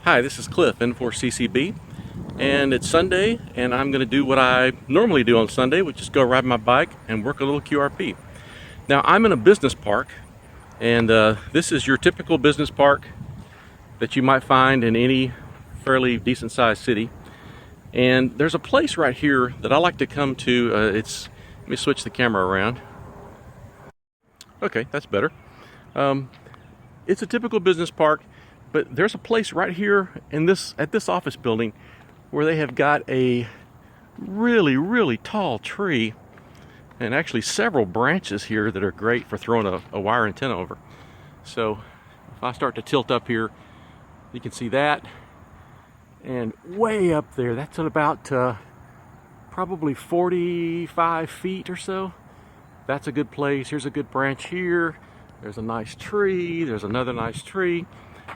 Hi, this is Cliff, N4CCB, and it's Sunday, and I'm going to do what I normally do on Sunday, which is go ride my bike and work a little QRP. Now, I'm in a business park, and this is your typical business park that you might find in any fairly decent-sized city. And there's a place right here that I like to come to. Let me switch the camera around. Okay, that's better. It's a typical business park. But there's a place right here at this office building where they have got a really tall tree, and actually several branches here that are great for throwing a wire antenna over. So if I start to tilt up here, you can see that, and way up there, that's at about probably 45 feet or so. That's a good place. Here's a good branch here. There's a nice tree. There's another nice tree.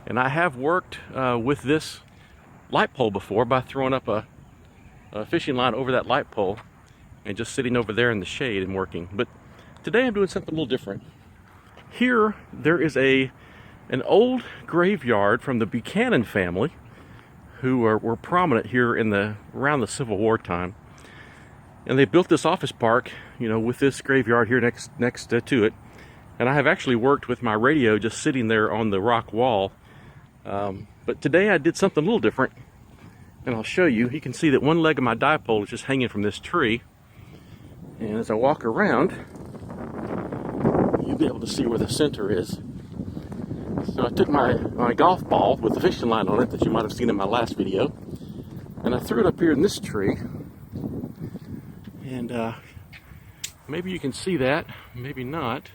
And I have worked with this light pole before by throwing up a fishing line over that light pole and just sitting over there in the shade and working. But today I'm doing something a little different. Here there is an old graveyard from the Buchanan family who were prominent here around the Civil War time. And they built this office park, with this graveyard here next to it. And I have actually worked with my radio just sitting there on the rock wall. But today I did something a little different, and I'll show you. You can see that one leg of my dipole is just hanging from this tree. And as I walk around, you'll be able to see where the center is. So I took my golf ball with the fishing line on it that you might have seen in my last video, and I threw it up here in this tree. And maybe you can see that, maybe not.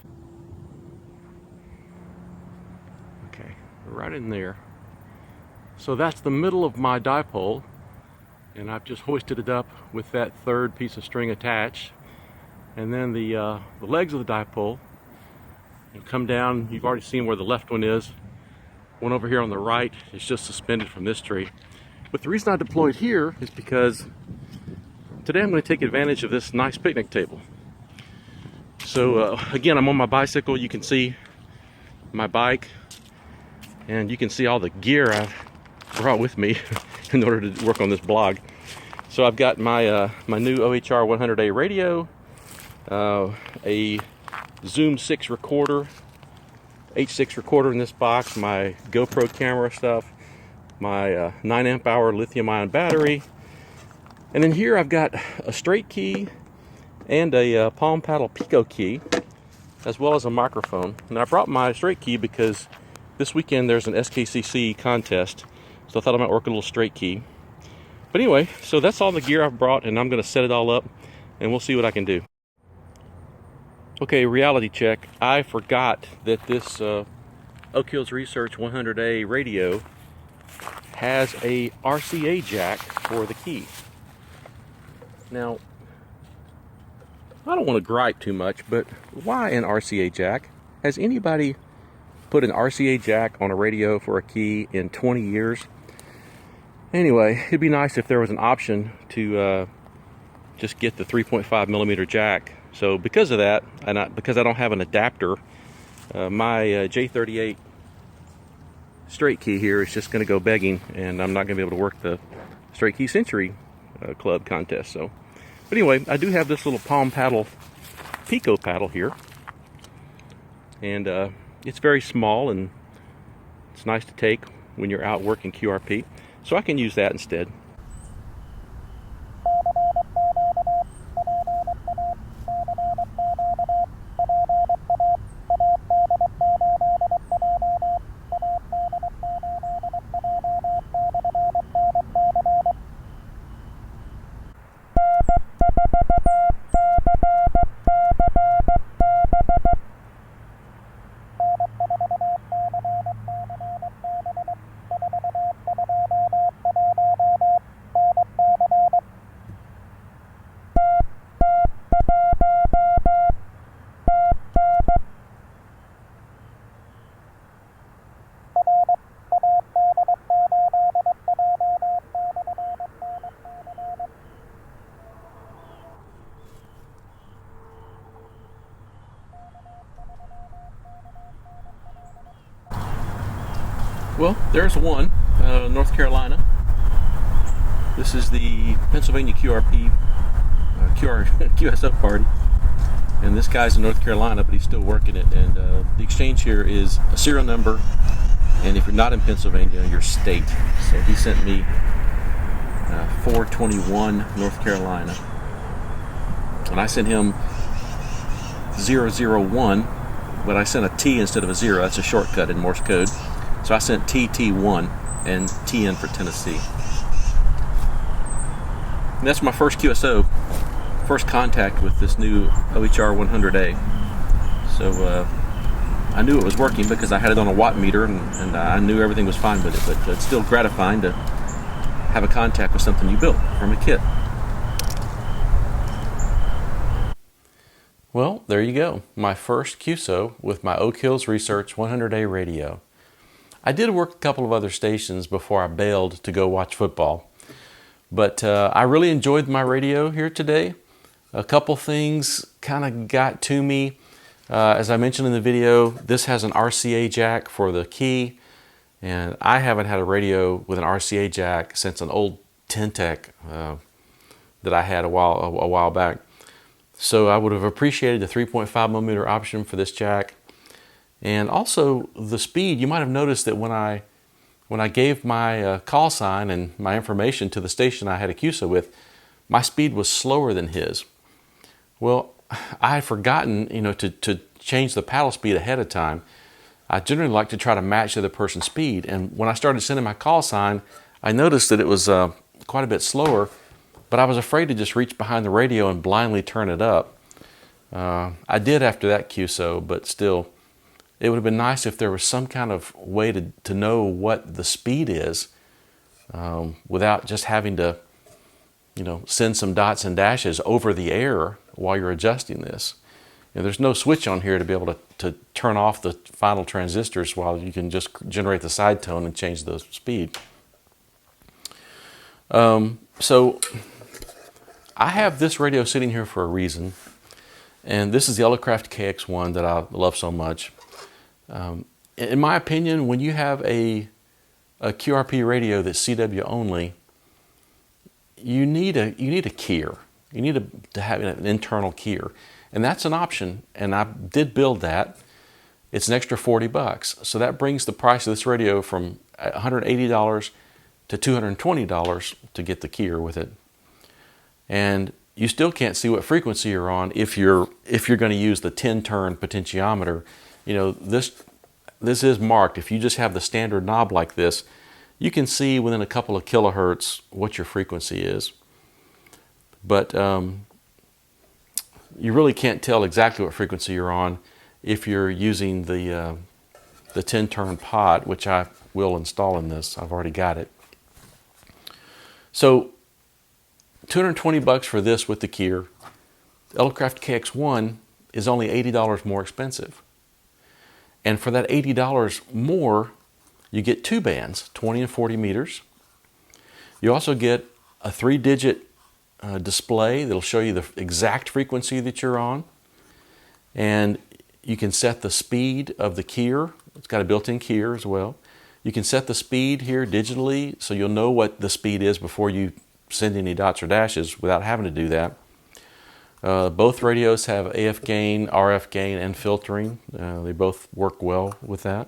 Right in there. So that's the middle of my dipole, and I've just hoisted it up with that third piece of string attached. And then the legs of the dipole and come down. You've already seen where the left one is. One over here on the right is just suspended from this tree. But the reason I deployed here is because today I'm going to take advantage of this nice picnic table. So again, I'm on my bicycle. You can see my bike, and you can see all the gear I've brought with me in order to work on this blog. So I've got my new OHR 100A radio, a Zoom 6 recorder, H6 recorder in this box, my GoPro camera stuff, my 9 amp hour lithium ion battery, and then here I've got a straight key and a palm paddle Pico key, as well as a microphone. And I brought my straight key because this weekend there's an SKCC contest, so I thought I might work a little straight key. But anyway, so that's all the gear I've brought, and I'm going to set it all up, and we'll see what I can do. Okay, reality check. I forgot that this Oak Hills Research 100A radio has a RCA jack for the key. Now, I don't want to gripe too much, but why an RCA jack? Has anybody put an RCA jack on a radio for a key in 20 years? Anyway, it'd be nice if there was an option to just get the 3.5 millimeter jack. So because of that, and because I don't have an adapter, my J38 straight key here is just going to go begging, and I'm not going to be able to work the Straight Key Century Club contest. So, but anyway, I do have this little palm paddle Pico paddle here, and it's very small, and it's nice to take when you're out working QRP. So I can use that instead. Well, there's one. North Carolina. This is the Pennsylvania QSO party, and this guy's in North Carolina, but he's still working it. And the exchange here is a serial number, and if you're not in Pennsylvania, your state. So he sent me 421 North Carolina, and I sent him 001, but I sent a T instead of a 0. That's a shortcut in Morse code. So I sent TT1 and TN for Tennessee. And that's my first QSO, first contact with this new OHR 100A. So I knew it was working because I had it on a watt meter, and I knew everything was fine with it. But it's still gratifying to have a contact with something you built from a kit. Well, there you go. My first QSO with my Oak Hills Research 100A radio. I did work a couple of other stations before I bailed to go watch football. But I really enjoyed my radio here today. A couple things kind of got to me. As I mentioned in the video, this has an RCA jack for the key. And I haven't had a radio with an RCA jack since an old Tentec that I had a while back. So I would have appreciated the 3.5 millimeter option for this jack. And also the speed. You might have noticed that when I gave my call sign and my information to the station I had a QSO with, my speed was slower than his. Well, I had forgotten, to change the paddle speed ahead of time. I generally like to try to match the other person's speed. And when I started sending my call sign, I noticed that it was quite a bit slower, but I was afraid to just reach behind the radio and blindly turn it up. I did after that QSO, but still, it would have been nice if there was some kind of way to know what the speed is without just having to, send some dots and dashes over the air while you're adjusting this. There's no switch on here to be able to turn off the final transistors while you can just generate the side tone and change the speed. So I have this radio sitting here for a reason, and this is the Elecraft KX1 that I love so much. In my opinion, when you have a QRP radio that's CW only, you need a keyer. You need to have an internal keyer, and that's an option. And I did build that. It's an extra $40, so that brings the price of this radio from $180 to $220 to get the keyer with it. And you still can't see what frequency you're on if you're going to use the 10-turn potentiometer. This is marked. If you just have the standard knob like this, you can see within a couple of kilohertz what your frequency is. But you really can't tell exactly what frequency you're on if you're using the 10-turn pot, which I will install in this. I've already got it. So $220 for this with the keyer. Elecraft KX1 is only $80 more expensive. And for that $80 more, you get two bands, 20 and 40 meters. You also get a 3-digit display that'll show you the exact frequency that you're on. And you can set the speed of the keyer. It's got a built-in keyer as well. You can set the speed here digitally, so you'll know what the speed is before you send any dots or dashes without having to do that. Both radios have AF gain, RF gain, and filtering. They both work well with that.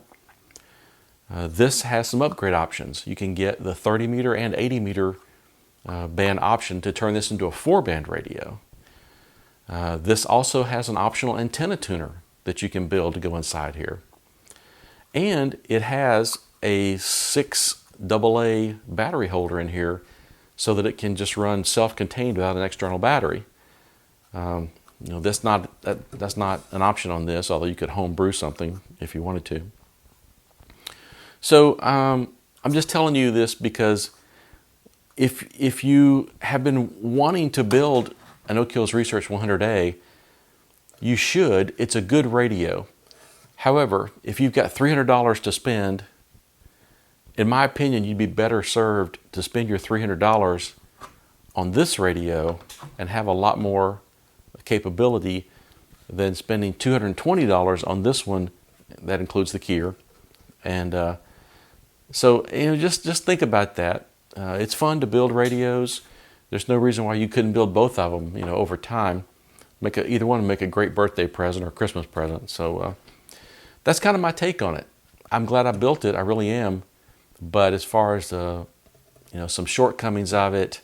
This has some upgrade options. You can get the 30 meter and 80 meter band option to turn this into a 4-band radio. This also has an optional antenna tuner that you can build to go inside here. And it has a 6 AA battery holder in here so that it can just run self-contained without an external battery. That's not an option on this, although you could home brew something if you wanted to. So I'm just telling you this because if you have been wanting to build an Oak Hills Research 100A, you should. It's a good radio. However, if you've got $300 to spend, in my opinion, you'd be better served to spend your $300 on this radio and have a lot more capability than spending $220 on this one that includes the keyer. And So, just think about that. It's fun to build radios. There's no reason why you couldn't build both of them, over time. Either one make a great birthday present or Christmas present. So that's kind of my take on it. I'm glad I built it. I really am. But as far as some shortcomings of it,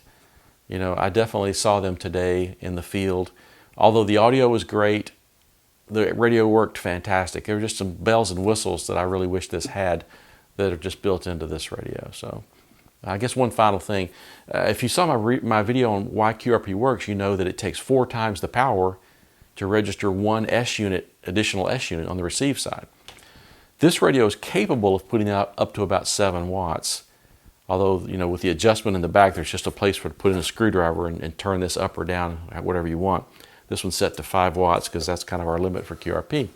I definitely saw them today in the field. Although the audio was great, the radio worked fantastic. There were just some bells and whistles that I really wish this had that are just built into this radio. So I guess one final thing. If you saw my video on why QRP works, you know that it takes 4 times the power to register one additional S unit on the receive side. This radio is capable of putting out up to about 7 watts. Although, with the adjustment in the back, there's just a place for to put in a screwdriver and turn this up or down, whatever you want. This one's set to 5 watts because that's kind of our limit for QRP.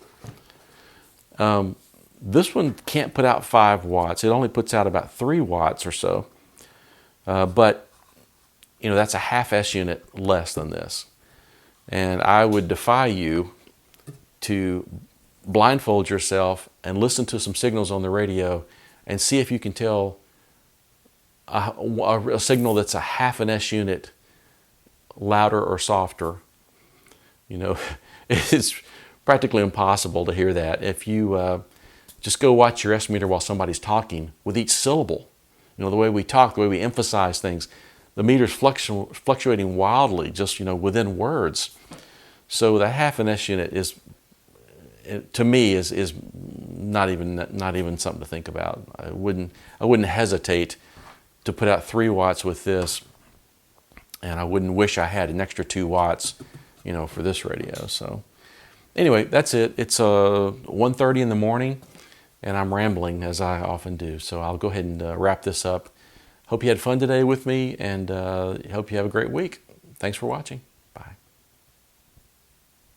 This one can't put out 5 watts. It only puts out about 3 watts or so. But, that's a half S unit less than this. And I would defy you to blindfold yourself and listen to some signals on the radio and see if you can tell a signal that's a half an S unit louder or softer. It's practically impossible to hear that. If you just go watch your S meter while somebody's talking with each syllable, the way we talk, the way we emphasize things, the meter's fluctuating wildly just, within words. So the half an S unit is, to me, is not even something to think about. I wouldn't hesitate to put out 3 watts with this, and I wouldn't wish I had an extra 2 watts, for this radio. So anyway, that's it. It's 1:30 in the morning, and I'm rambling as I often do. So I'll go ahead and wrap this up. Hope you had fun today with me, and hope you have a great week. Thanks for watching.